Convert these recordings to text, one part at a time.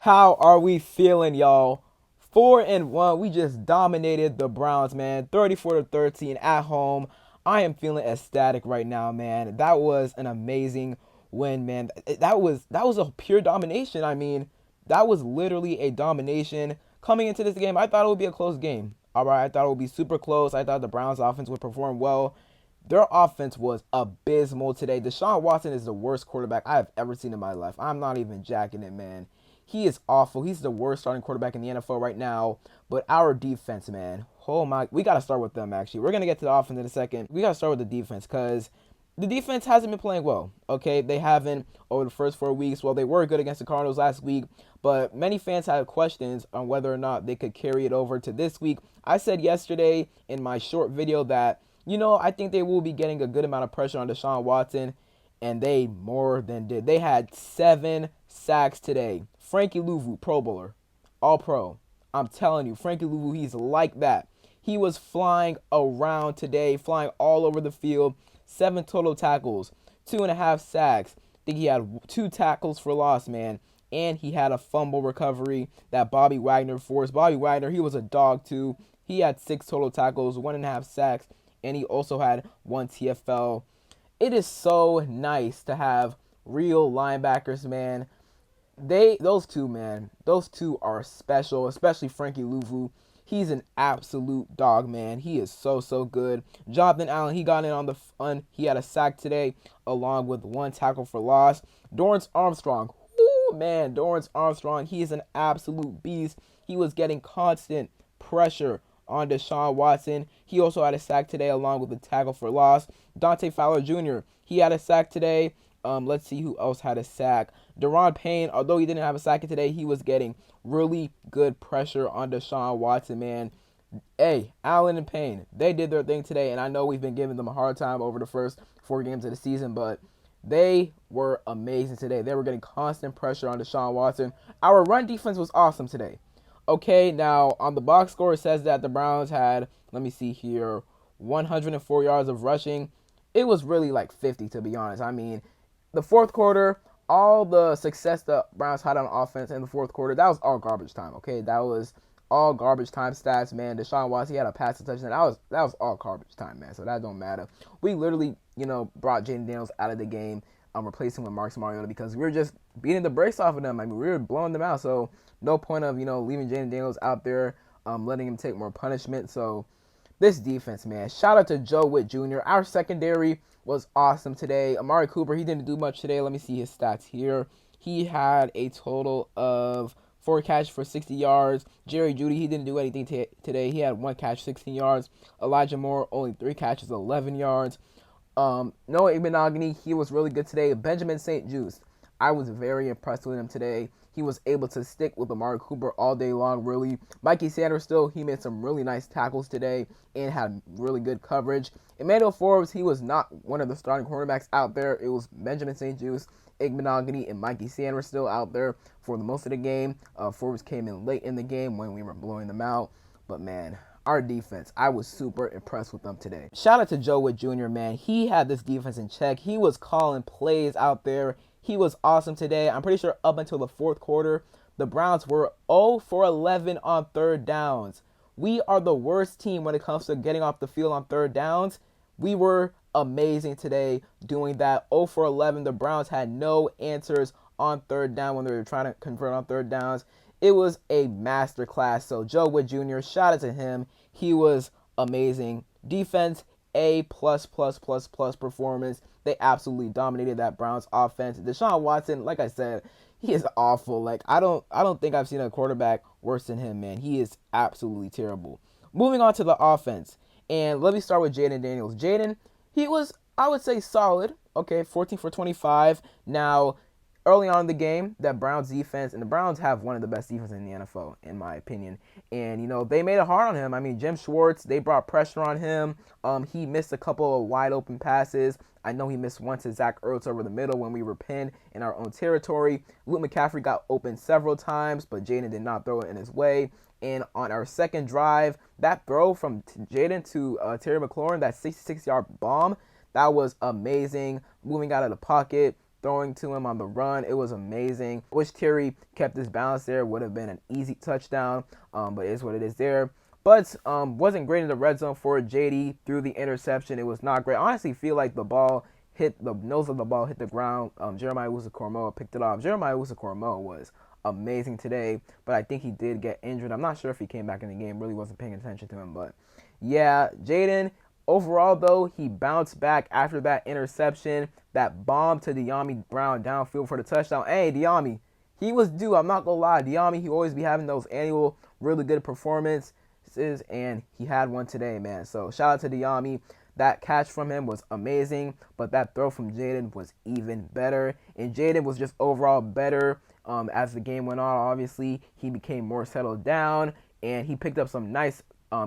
How are we feeling, y'all? 4-1. We just dominated the Browns, man. 34-13 at home. I am feeling ecstatic right now, man. That was an amazing win, man. That was a pure domination. I mean, that was literally a domination. Coming into this game, I thought it would be a close game. All right, I thought it would be super close. I thought the Browns offense would perform well. Their offense was abysmal today. Deshaun Watson is the worst quarterback I have ever seen in my life. I'm not even jacking it, man. He is awful. He's the worst starting quarterback in the NFL right now. But our defense, man, oh my, we got to start with them, actually. We're going to get to the offense in a second. We got to start with the defense because the defense hasn't been playing well, okay? They haven't over the first 4 weeks. Well, they were good against the Cardinals last week, but many fans had questions on whether or not they could carry it over to this week. I said yesterday in my short video that, I think they will be getting a good amount of pressure on Deshaun Watson, and they more than did. They had 7 sacks today. Frankie Louvu, Pro Bowler, All Pro. I'm telling you, Frankie Louvu, he's like that. He was flying around today, flying all over the field. 7 total tackles, 2.5 sacks. I think he had 2 tackles for loss, man. And he had a fumble recovery that Bobby Wagner forced. Bobby Wagner, he was a dog too. He had 6 total tackles, 1.5 sacks, and he also had 1 TFL. It is so nice to have real linebackers, man. Those two, man, those two are special, especially Frankie Louvu. He's an absolute dog, man. He is so good. Jonathan Allen, he got in on the fun. He had a sack today, along with 1 tackle for loss. Dorrance Armstrong, whoo, man, Dorrance Armstrong, he is an absolute beast. He was getting constant pressure on Deshaun Watson. He also had a sack today, along with a tackle for loss. Dante Fowler Jr., he had a sack today. Let's see who else had a sack. Daron Payne, although he didn't have a sack today, he was getting really good pressure on Deshaun Watson, man. Hey, Allen and Payne, they did their thing today, and I know we've been giving them a hard time over the first 4 games of the season, but they were amazing today. They were getting constant pressure on Deshaun Watson. Our run defense was awesome today. Okay, now on the box score, it says that the Browns had, let me see here, 104 yards of rushing. It was really like 50, to be honest. I mean, the fourth quarter, all the success the Browns had on offense in the fourth quarter, that was all garbage time, okay? That was all garbage time stats, man. Deshaun Watson, he had a passing touchdown. That was all garbage time, man. So that don't matter. We literally, brought Jayden Daniels out of the game, replacing with Marcus Mariota because we were just beating the brakes off of them. I mean, we were blowing them out. So no point of, leaving Jayden Daniels out there, letting him take more punishment. So this defense, man. Shout out to Joe Witt Jr. Our secondary was awesome today. Amari Cooper, he didn't do much today. Let me see his stats here. He had a total of 4 catches for 60 yards. Jerry Jeudy, he didn't do anything today. He had 1 catch, 16 yards. Elijah Moore, only 3 catches, 11 yards. Noah Igbinoghene, he was really good today. Benjamin St-Juste, I was very impressed with him today. He was able to stick with Amari Cooper all day long, really. Mikey Sanders still, he made some really nice tackles today and had really good coverage. Emmanuel Forbes, he was not one of the starting cornerbacks out there. It was Benjamin St-Juste, Igbinoghene, and Mikey Sanders still out there for the most of the game. Forbes came in late in the game when we were blowing them out. But, man, our defense, I was super impressed with them today. Shout out to Joe Witt Jr., man. He had this defense in check. He was calling plays out there. He was awesome today. I'm pretty sure up until the fourth quarter, the Browns were 0 for 11 on third downs. We are the worst team when it comes to getting off the field on third downs. We were amazing today doing that. 0 for 11. The Browns had no answers on third down when they were trying to convert on third downs. It was a masterclass. So Joe Witt Jr., shout out to him. He was amazing. Defense, A plus plus plus plus performance. They absolutely dominated that Browns offense. Deshaun Watson, like I said, he is awful. Like I don't think I've seen a quarterback worse than him, man. He is absolutely terrible. Moving on to the offense. And let me start with Jayden Daniels. Jayden, he was, I would say, solid. Okay, 14 for 25. Now, early on in the game, that Browns defense, and the Browns have one of the best defenses in the NFL, in my opinion. And, they made it hard on him. I mean, Jim Schwartz, they brought pressure on him. He missed a couple of wide open passes. I know he missed one to Zach Ertz over the middle when we were pinned in our own territory. Luke McCaffrey got open several times, but Jayden did not throw it in his way. And on our second drive, that throw from Jayden to Terry McLaurin, that 66-yard bomb, that was amazing. Moving out of the pocket, throwing to him on the run. It was amazing. Wish Terry kept his balance there. Would have been an easy touchdown, but it is what it is there. But wasn't great in the red zone for JD through the interception. It was not great. I honestly feel like the nose of the ball hit the ground. Jeremiah Owusu-Koramoah picked it off. Jeremiah Owusu-Koramoah was amazing today, but I think he did get injured. I'm not sure if he came back in the game. Really wasn't paying attention to him, but yeah, Jaden. Overall, though, he bounced back after that interception, that bomb to Dyami Brown downfield for the touchdown. Hey, Dyami, he was due. I'm not going to lie. Dyami, he always be having those annual really good performances, and he had one today, man. So shout out to Dyami. That catch from him was amazing, but that throw from Jaden was even better. And Jaden was just overall better as the game went on. Obviously, he became more settled down, and he picked up some nice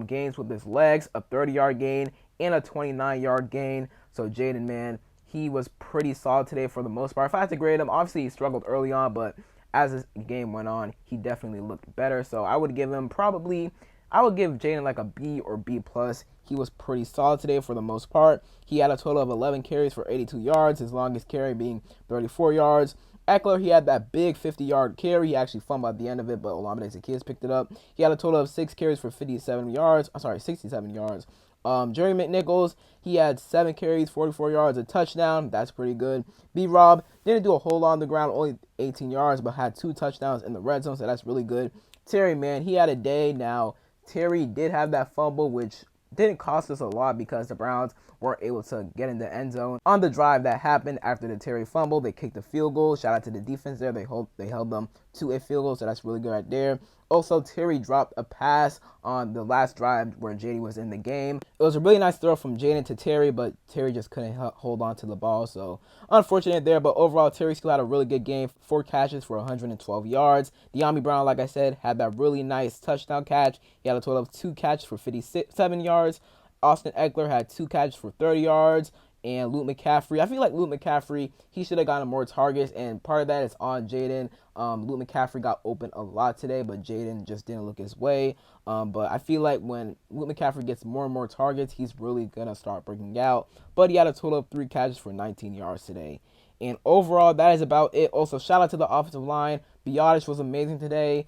gains with his legs, a 30-yard gain and a 29-yard gain. So Jaden, man, he was pretty solid today for the most part. If I had to grade him, obviously he struggled early on, but as the game went on, he definitely looked better. So I would give Jaden like a B or B plus. He was pretty solid today for the most part. He had a total of 11 carries for 82 yards, his longest carry being 34 yards. Eckler, he had that big 50-yard carry. He actually fumbled at the end of it, but Olamide Zaccheaus picked it up. He had a total of 6 carries for 67 yards. I'm sorry, 67 yards. Jerry McNichols, he had 7 carries, 44 yards, a touchdown. That's pretty good. B-Rob didn't do a whole lot on the ground, only 18 yards, but had 2 touchdowns in the red zone, so that's really good. Terry, man, he had a day. Now, Terry did have that fumble, which didn't cost us a lot because the Browns weren't able to get in the end zone. On the drive that happened after the Terry fumble, they kicked a field goal. Shout out to the defense there. They held them to a field goal, so that's really good right there. Also, Terry dropped a pass on the last drive where JD was in the game. It was a really nice throw from Jaden to Terry, but Terry just couldn't hold on to the ball, so unfortunate there. But overall, Terry still had a really good game. 4 catches for 112 yards. Dyami Brown, like I said, had that really nice touchdown catch. He had a total of 2 catches for 57 yards. Austin Eckler had 2 catches for 30 yards. And Luke McCaffrey, I feel like Luke McCaffrey, he should have gotten more targets, and part of that is on Jaden. Luke McCaffrey got open a lot today, but Jaden just didn't look his way. But I feel like when Luke McCaffrey gets more and more targets, he's really going to start breaking out. But he had a total of 3 catches for 19 yards today. And overall, that is about it. Also, shout out to the offensive line. Biotish was amazing today.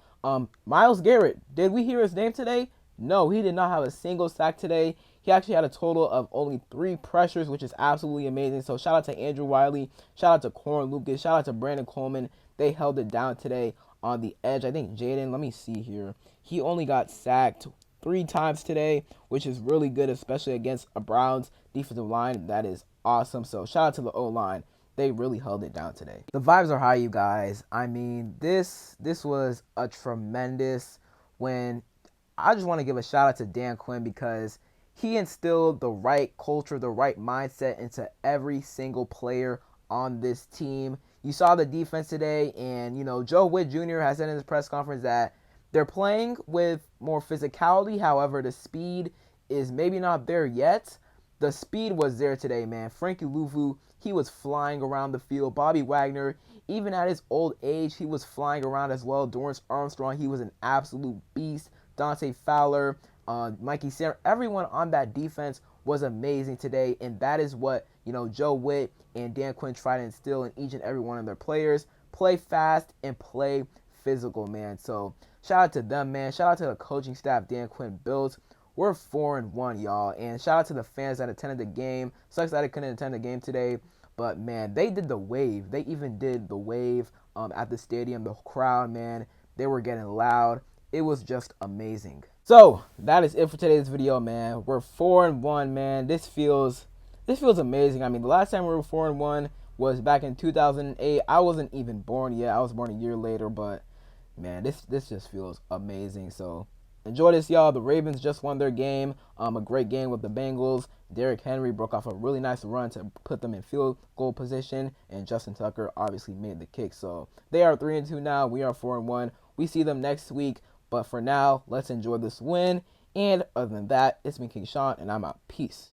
Myles Garrett, did we hear his name today? No, he did not have a single sack today. He actually had a total of only 3 pressures, which is absolutely amazing. So shout out to Andrew Wiley. Shout out to Corin Lucas. Shout out to Brandon Coleman. They held it down today on the edge. I think Jaden, let me see here. He only got sacked 3 times today, which is really good, especially against a Browns defensive line. That is awesome. So shout out to the O-line. They really held it down today. The vibes are high, you guys. I mean, this was a tremendous win. I just want to give a shout out to Dan Quinn because he instilled the right culture, the right mindset into every single player on this team. You saw the defense today, and, Joe Witt Jr. has said in his press conference that they're playing with more physicality. However, the speed is maybe not there yet. The speed was there today, man. Frankie Luvu, he was flying around the field. Bobby Wagner, even at his old age, he was flying around as well. Dorrance Armstrong, he was an absolute beast. Dante Fowler, Mikey Sarah, everyone on that defense was amazing today, and that is what Joe Witt and Dan Quinn try to instill in each and every one of their players. Play fast and play physical, man. So shout out to them, man. Shout out to the coaching staff Dan Quinn built. We're 4-1, y'all, and shout out to the fans that attended the game. Sucks that I couldn't attend the game today, but man, they did the wave. They even did the wave at the stadium. The crowd, man, they were getting loud. It was just amazing. So that is it for today's video, man. We're 4-1, man. This feels amazing. I mean, the last time we were 4-1 was back in 2008. I wasn't even born yet. I was born a year later, but man, this just feels amazing. So enjoy this, y'all. The Ravens just won their game. A great game with the Bengals. Derrick Henry broke off a really nice run to put them in field goal position, and Justin Tucker obviously made the kick. So they are 3-2 now. We are 4-1. We see them next week. But for now, let's enjoy this win. And other than that, it's been King Sean, and I'm out. Peace.